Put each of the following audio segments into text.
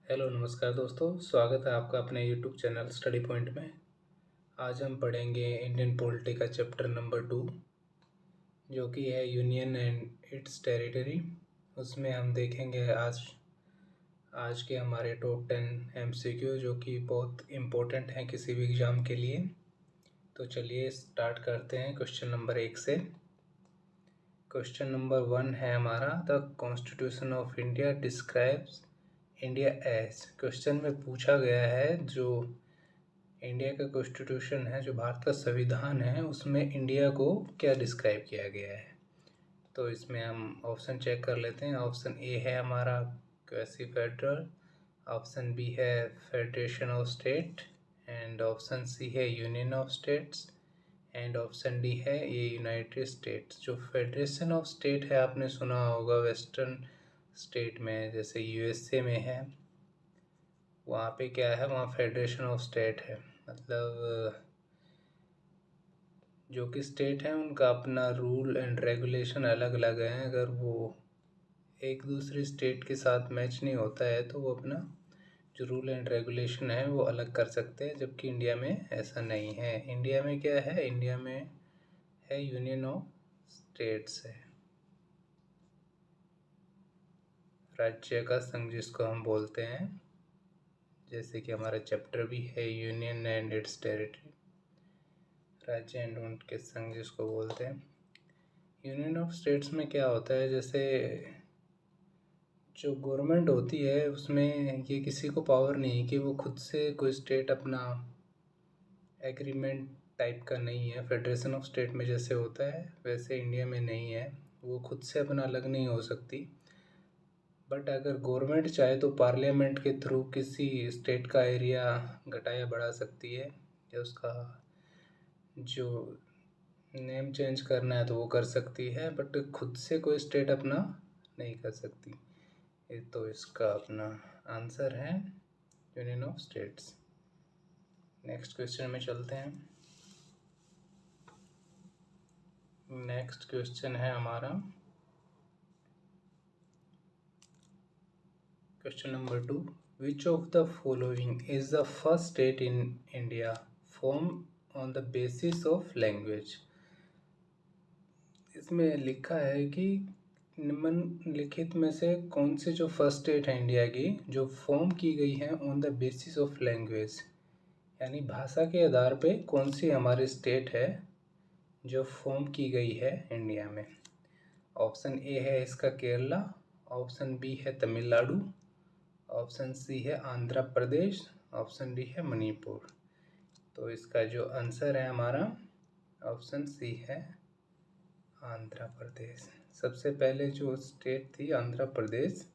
Hello नमस्कार दोस्तों, स्वागत है आपका अपने यूट्यूब चैनल स्टडी पॉइंट में। आज हम पढ़ेंगे इंडियन पॉलिटी का चैप्टर नंबर 2, जो कि है यूनियन एंड इट्स टेरिटरी। उसमें हम देखेंगे आज के हमारे टॉप 10 एमसीक्यू, जो कि बहुत इम्पोर्टेंट हैं किसी भी एग्ज़ाम के लिए। तो चलिए स्टार्ट करते हैं क्वेश्चन नंबर 1 से। क्वेश्चन नंबर 1 है हमारा, the constitution of India describes India as. Question में पूछा गया है जो इंडिया का कॉन्स्टिट्यूशन है, जो भारत का संविधान है, उसमें इंडिया को क्या डिस्क्राइब किया गया है। तो इसमें हम ऑप्शन चेक कर लेते हैं। ऑप्शन ए है हमारा क्वासी फेडरल, ऑप्शन बी है federation of state, and option C है union of states, and option D है ये यूनाइटेड स्टेट्स। जो फेडरेशन ऑफ स्टेट है, आपने सुना होगा वेस्टर्न स्टेट में, जैसे यूएसए में है, वहाँ पे क्या है, वहाँ फेडरेशन ऑफ स्टेट है। मतलब जो कि स्टेट है उनका अपना रूल एंड रेगुलेशन अलग अलग हैं। अगर वो एक दूसरी स्टेट के साथ मैच नहीं होता है तो वो अपना जो रूल एंड रेगुलेशन है वो अलग कर सकते हैं, जबकि इंडिया में ऐसा नहीं है। इंडिया में क्या है, इंडिया में है यूनियन ऑफ स्टेट्स है, राज्य का संघ जिसको हम बोलते हैं। जैसे कि हमारा चैप्टर भी है यूनियन एंड इट्स टेरिटरी, राज्य एंड उनके संघ जिसको बोलते हैं। यूनियन ऑफ स्टेट्स में क्या होता है, जैसे जो गवर्नमेंट होती है उसमें ये किसी को पावर नहीं है कि वो खुद से कोई स्टेट अपना एग्रीमेंट टाइप का नहीं है। फेडरेशन ऑफ स्टेट में जैसे होता है वैसे इंडिया में नहीं है, वो खुद से अपना अलग नहीं हो सकती। बट अगर गवर्नमेंट चाहे तो पार्लियामेंट के थ्रू किसी स्टेट का एरिया घटाया बढ़ा सकती है, या उसका जो नेम चेंज करना है तो वो कर सकती है, बट खुद से कोई स्टेट अपना नहीं कर सकती। ये तो इसका अपना आंसर है union of states. Next question में चलते हैं। नेक्स्ट क्वेश्चन है हमारा question number 2, which of the following is the first state in India form on the basis of language. इसमें लिखा है कि निम्नलिखित में से कौन सी जो फर्स्ट स्टेट है इंडिया की जो फॉर्म की गई है on the basis of language, यानी भाषा के आधार पे कौन सी हमारी स्टेट है जो फॉर्म की गई है इंडिया में। ऑप्शन ए है इसका केरला, ऑप्शन बी है तमिलनाडु, ऑप्शन सी है आंध्र प्रदेश, ऑप्शन डी है मणिपुर। तो इसका जो आंसर है हमारा ऑप्शन सी है आंध्र प्रदेश। सबसे पहले जो स्टेट थी आंध्र प्रदेश,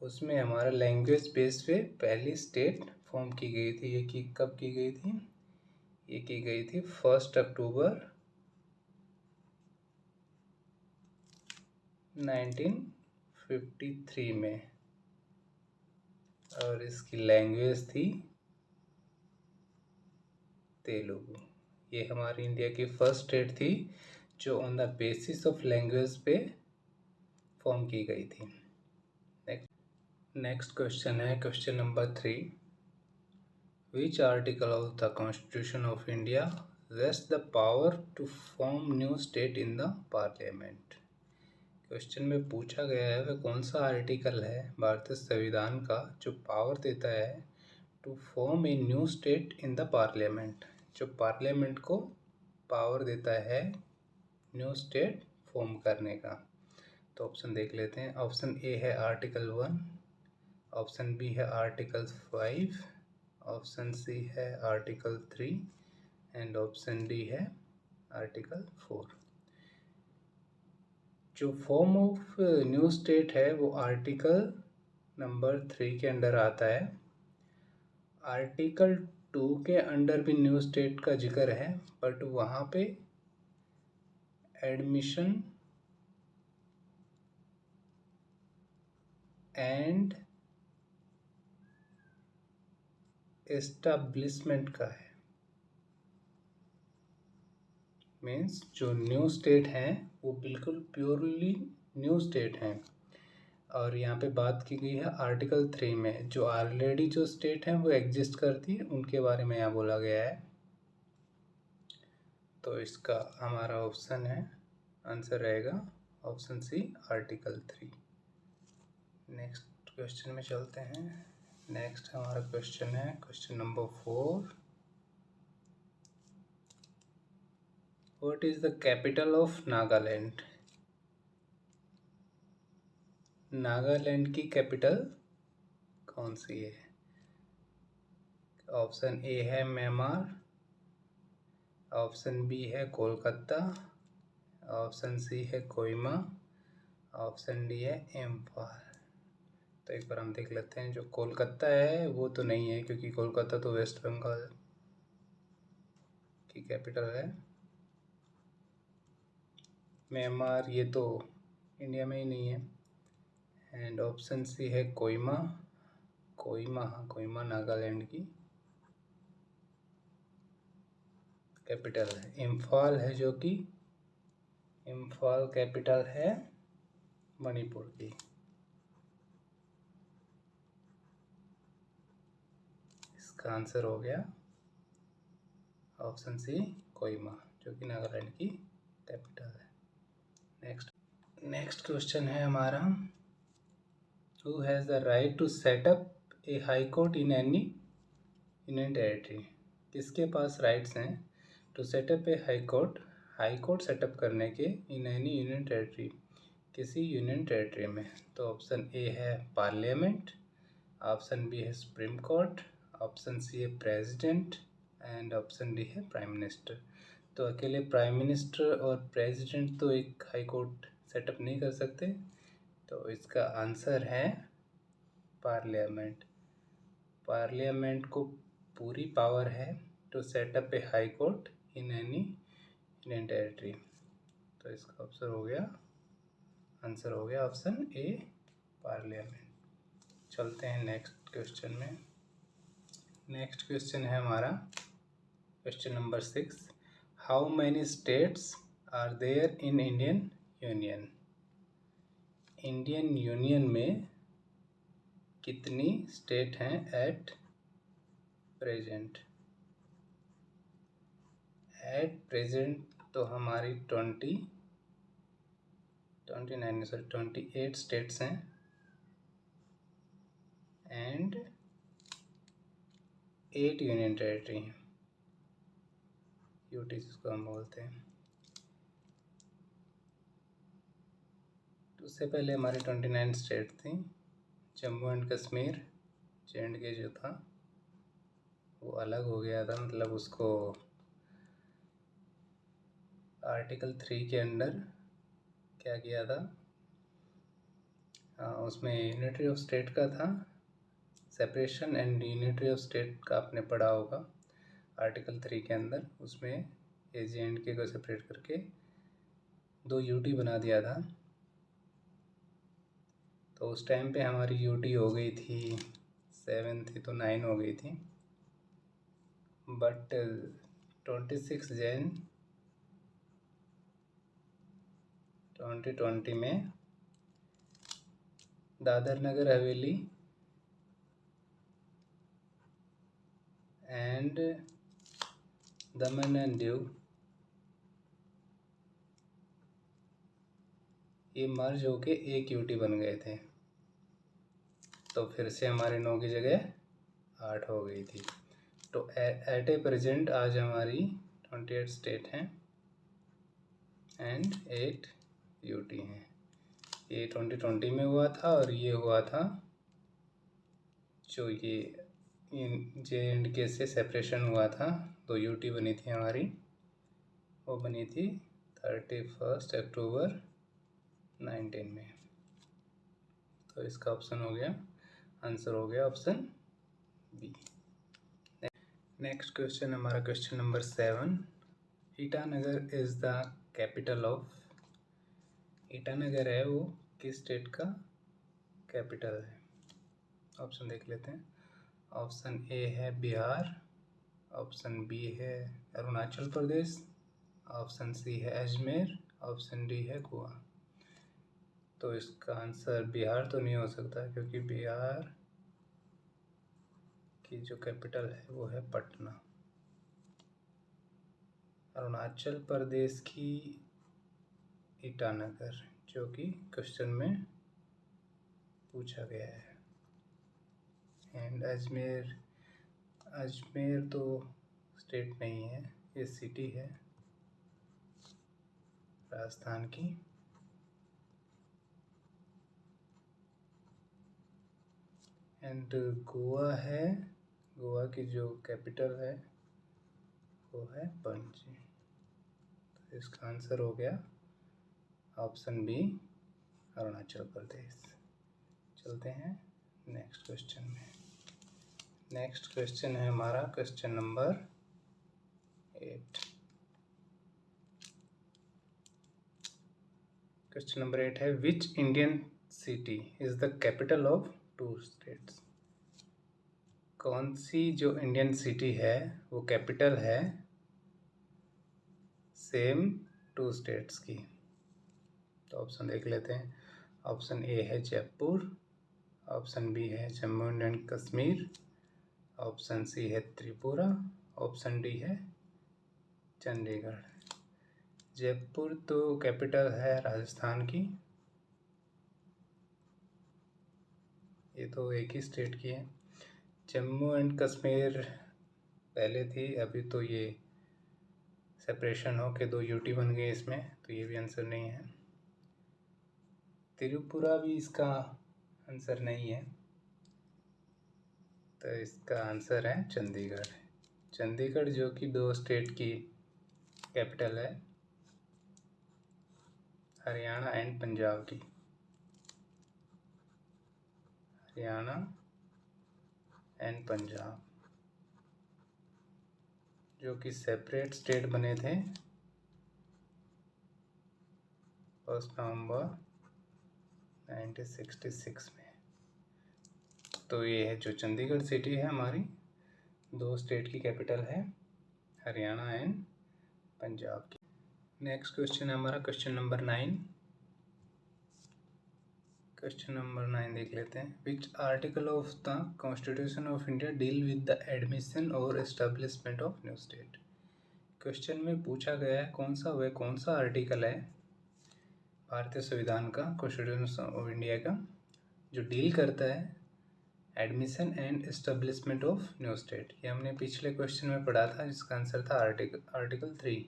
उसमें हमारा लैंग्वेज बेस पे पहली स्टेट फॉर्म की गई थी। ये की कब की गई थी, ये की गई थी 1 अक्टूबर 1953 में, और इसकी लैंग्वेज थी तेलुगु। ये हमारी इंडिया की फर्स्ट स्टेट थी जो on the basis of language पे फॉर्म की गई थी। नेक्स्ट क्वेश्चन है question number 3, which article of the constitution of India vests the power to form new state in the parliament. Question में पूछा गया है वह कौन सा आर्टिकल है भारतीय संविधान का जो पावर देता है to form a new state in the parliament, जो पार्लियामेंट को पावर देता है न्यू स्टेट फॉर्म करने का। तो ऑप्शन देख लेते हैं। ऑप्शन ए है आर्टिकल 1, ऑप्शन बी है आर्टिकल 5, ऑप्शन सी है आर्टिकल 3, एंड ऑप्शन डी है आर्टिकल 4। जो फॉर्म ऑफ न्यू स्टेट है वो आर्टिकल नंबर 3 के अंडर आता है। आर्टिकल 2 के अंडर भी न्यू स्टेट का जिक्र है, बट वहाँ पे एडमिशन एंड एस्टैब्लिशमेंट का है। मीन्स जो न्यू स्टेट हैं वो बिल्कुल प्योरली न्यू स्टेट हैं। और यहाँ पे बात की गई है आर्टिकल 3 में, जो ऑलरेडी जो स्टेट हैं वो एग्जिस्ट करती है उनके बारे में यहाँ बोला गया है। तो इसका हमारा ऑप्शन है, आंसर रहेगा option C, article 3। Next question में चलते हैं। नेक्स्ट हमारा क्वेश्चन है question number 4। What is the capital of Nagaland? Nagaland की कैपिटल कौन सी है? ऑप्शन ए है म्यांमार, ऑप्शन बी है कोलकाता, ऑप्शन सी है कोहिमा, ऑप्शन डी है इम्फाल। तो एक बार हम देख लेते हैं। जो कोलकाता है वो तो नहीं है, क्योंकि कोलकाता तो वेस्ट बंगाल की कैपिटल है। म्यांमार ये तो इंडिया में ही नहीं है। एंड ऑप्शन सी है कोहिमा। कोहिमा, हाँ कोहिमा नागालैंड की कैपिटल है। इम्फाल है, जो कि इम्फाल कैपिटल है मणिपुर की। इसका आंसर हो गया ऑप्शन सी, कोहिमा, जो कि नागालैंड की कैपिटल है। नेक्स्ट क्वेश्चन है हमारा, who has the right to set up a high court in any union territory? किसके पास राइट्स हैं to setup a high court setup करने के इन एनी यूनियन टेरिटरी, किसी यूनियन टेरिटरी में? तो ऑप्शन ए है पार्लियामेंट, ऑप्शन बी है सुप्रीम कोर्ट, ऑप्शन सी है प्रेसिडेंट एंड ऑप्शन डी है प्राइम मिनिस्टर। तो अकेले प्राइम मिनिस्टर और प्रेसिडेंट तो एक हाई कोर्ट सेटअप नहीं कर सकते। तो इसका आंसर है पार्लियामेंट। पार्लियामेंट को पूरी पावर है to setup a high court in any union territory. तो इसका आंसर हो गया ऑप्शन ए, पार्लियामेंट। चलते हैं नेक्स्ट क्वेश्चन में। नेक्स्ट क्वेश्चन है हमारा question number 6। How many states are there in Indian union? Indian union में कितनी स्टेट हैं एट प्रेजेंट? एट प्रेजेंट तो हमारी 28 स्टेट्स हैं एंड 8 यूनियन टेरिटरी हैं, यूटी जिसको हम बोलते हैं। उससे पहले हमारी 29 स्टेट थी। जम्मू एंड कश्मीर, JNK जो था वो अलग हो गया था, मतलब उसको आर्टिकल 3 के अंडर क्या किया था, उसमें यूनिटरी ऑफ स्टेट का था, separation and unitary of state का आपने पढ़ा होगा आर्टिकल 3 के अंदर। उसमें JNK को सेपरेट करके 2 UT बना दिया था। तो उस टाइम पे हमारी UT हो गई थी 7 थी तो 9 हो गई थी। बट 26 जैन 2020 में Dadar Nagar Haveli and Daman and Diu ये मर्ज होके एक यूटी बन गए थे। तो फिर से हमारे 9 की जगह 8 हो गई थी। तो एट ए प्रेजेंट आज हमारी 28 स्टेट हैं एंड 8 यूटी हैं। ये 2020 में हुआ था और ये हुआ था जो ये JNK से सेपरेशन हुआ था, 2 यूटी बनी थी हमारी, वो बनी थी 31 अक्टूबर 19 में। तो इसका ऑप्शन हो गया, आंसर हो गया ऑप्शन बी। नेक्स्ट क्वेश्चन हमारा question number 7। Itanagar is the capital of? Itanagar है वो किस स्टेट का कैपिटल है? ऑप्शन देख लेते हैं। ऑप्शन ए है बिहार, ऑप्शन बी है अरुणाचल प्रदेश, ऑप्शन सी है अजमेर, ऑप्शन डी है गोवा। तो इसका आंसर बिहार तो नहीं हो सकता, क्योंकि बिहार की जो कैपिटल है वो है पटना। अरुणाचल प्रदेश की ईटानगर, जो कि क्वेश्चन में पूछा गया है। एंड अजमेर, अजमेर तो स्टेट नहीं है, ये सिटी है राजस्थान की। एंड गोवा है, गोवा की जो कैपिटल है वो है पणजी। तो इसका आंसर हो गया ऑप्शन बी, अरुणाचल प्रदेश। चलते हैं नेक्स्ट क्वेश्चन में। नेक्स्ट क्वेश्चन है हमारा क्वेश्चन नंबर 8। क्वेश्चन नंबर 8 है, which Indian city is the capital of 2 states. कौन सी जो इंडियन सिटी है वो कैपिटल है सेम 2 स्टेट्स की। तो ऑप्शन देख लेते हैं। ऑप्शन ए है जयपुर, ऑप्शन बी है Jammu and Kashmir, option C है त्रिपुरा, ऑप्शन डी है चंडीगढ़। जयपुर तो कैपिटल है राजस्थान की, ये तो एक ही स्टेट की है। जम्मू एंड कश्मीर पहले थी, अभी तो ये सेपरेशन हो के 2 यूटी बन गए इसमें, तो ये भी आंसर नहीं है। त्रिपुरा भी इसका आंसर नहीं है, तो इसका आंसर है चंडीगढ़। चंडीगढ़ जो कि 2 स्टेट की कैपिटल है, हरियाणा एंड पंजाब की। हरियाणा एंड पंजाब जो कि सेपरेट स्टेट बने थे 1 नवंबर 1966 में। तो ये है जो चंडीगढ़ सिटी है हमारी, 2 स्टेट की कैपिटल है, हरियाणा एंड पंजाब की। नेक्स्ट क्वेश्चन है हमारा क्वेश्चन नंबर 9। क्वेश्चन नंबर 9 देख लेते हैं। Which article of the constitution of India deal with the admission और establishment of new state. Question में पूछा गया है कौन सा आर्टिकल है भारतीय संविधान का, कॉन्स्टिट्यूशन ऑफ इंडिया का, जो डील करता है admission and establishment of new state. ये हमने पिछले क्वेश्चन में पढ़ा था, जिसका आंसर था आर्टिकल 3।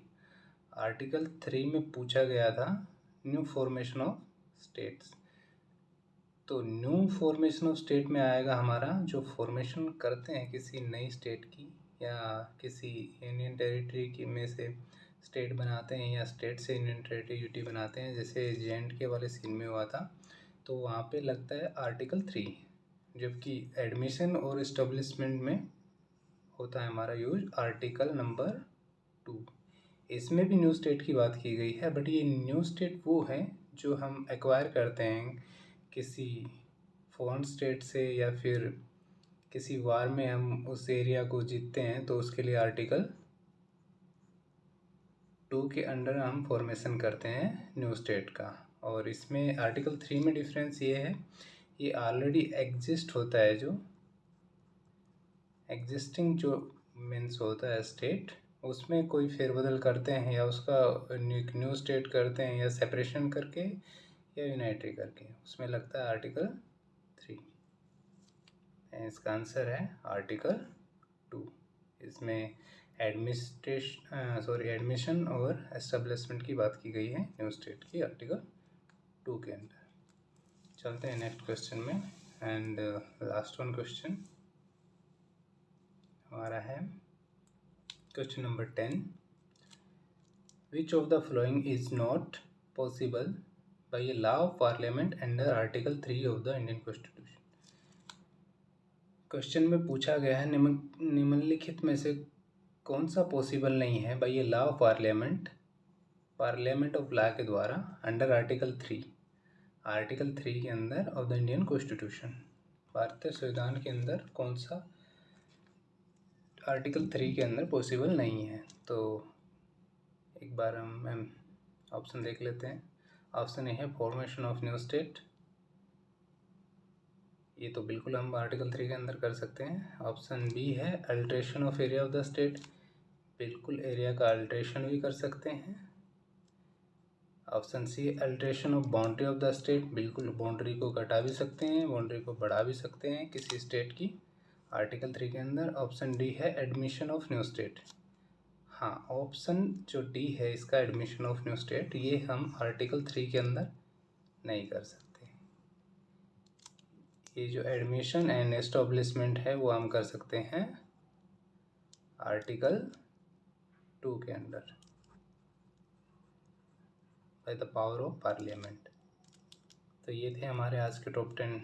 आर्टिकल 3 में पूछा गया था न्यू फॉर्मेशन ऑफ स्टेट्स। तो न्यू फॉर्मेशन ऑफ स्टेट में आएगा हमारा जो फॉर्मेशन करते हैं किसी नई स्टेट की या किसी यूनियन टेरिटरी की में से स्टेट बनाते हैं, या स्टेट से यूनियन टेरिटरी यूटी बनाते हैं, जैसे JNK वाले सीन में हुआ था। तो वहाँ पे लगता है आर्टिकल 3, जबकि एडमिशन और इस्टेब्लिशमेंट में होता है हमारा यूज आर्टिकल नंबर 2। इसमें भी न्यू स्टेट की बात की गई है, बट ये न्यू स्टेट वो है जो हम एक्वायर करते हैं किसी फॉरेन स्टेट से, या फिर किसी वार में हम उस एरिया को जीतते हैं, तो उसके लिए आर्टिकल 2 के अंडर हम फॉर्मेशन करते हैं न्यू स्टेट का। और इसमें आर्टिकल 3 में डिफरेंस ये है, ये ऑलरेडी एग्जिस्ट होता है, जो एग्जिस्टिंग जो मीन्स होता है स्टेट, उसमें कोई फेरबदल करते हैं या उसका न्यू स्टेट करते हैं, या सेपरेशन करके या यूनाइटरी करके, उसमें लगता है आर्टिकल 3। इसका आंसर है आर्टिकल 2। इसमें एडमिशन और एस्टेब्लिशमेंट की बात की गई है न्यू स्टेट की आर्टिकल 2 के अंदर। चलते हैं नेक्स्ट क्वेश्चन में। एंड लास्ट वन क्वेश्चन हमारा है question number 10। Which of the following is not possible by a law of parliament under article 3 of the Indian constitution. Question में पूछा गया है निम्नलिखित में से कौन सा पॉसिबल नहीं है by a law of parliament of law के द्वारा अंडर आर्टिकल 3 के अंदर ऑफ द इंडियन कॉन्स्टिट्यूशन। भारतीय संविधान के अंदर कौन सा आर्टिकल 3 के अंदर पॉसिबल नहीं है। तो एक बार हम ऑप्शन देख लेते हैं। ऑप्शन ए है फॉर्मेशन ऑफ न्यू स्टेट, ये तो बिल्कुल हम आर्टिकल 3 के अंदर कर सकते हैं। ऑप्शन बी है alteration of area of the state, बिल्कुल एरिया का अल्ट्रेशन भी कर सकते हैं। Option C alteration of boundary of the state, बिल्कुल बाउंड्री को घटा भी सकते हैं, बाउंड्री को बढ़ा भी सकते हैं किसी स्टेट की आर्टिकल 3 के अंदर। ऑप्शन डी है एडमिशन ऑफ न्यू स्टेट। हाँ, ऑप्शन जो डी है इसका एडमिशन ऑफ न्यू स्टेट, ये हम आर्टिकल 3 के अंदर नहीं कर सकते। ये जो एडमिशन एंड एस्टॉब्लिशमेंट है वो हम कर सकते हैं आर्टिकल 2 के अंदर by the power of parliament. तो ये थे हमारे आज के top 10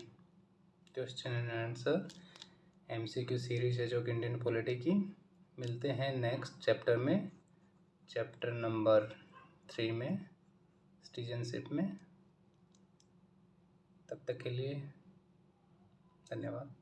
question and answer MCQ series है जो कि इंडियन पॉलिटी की। मिलते हैं नेक्स्ट चैप्टर में, चैप्टर नंबर 3 में, सिटीजनशिप में। तब तक के लिए धन्यवाद।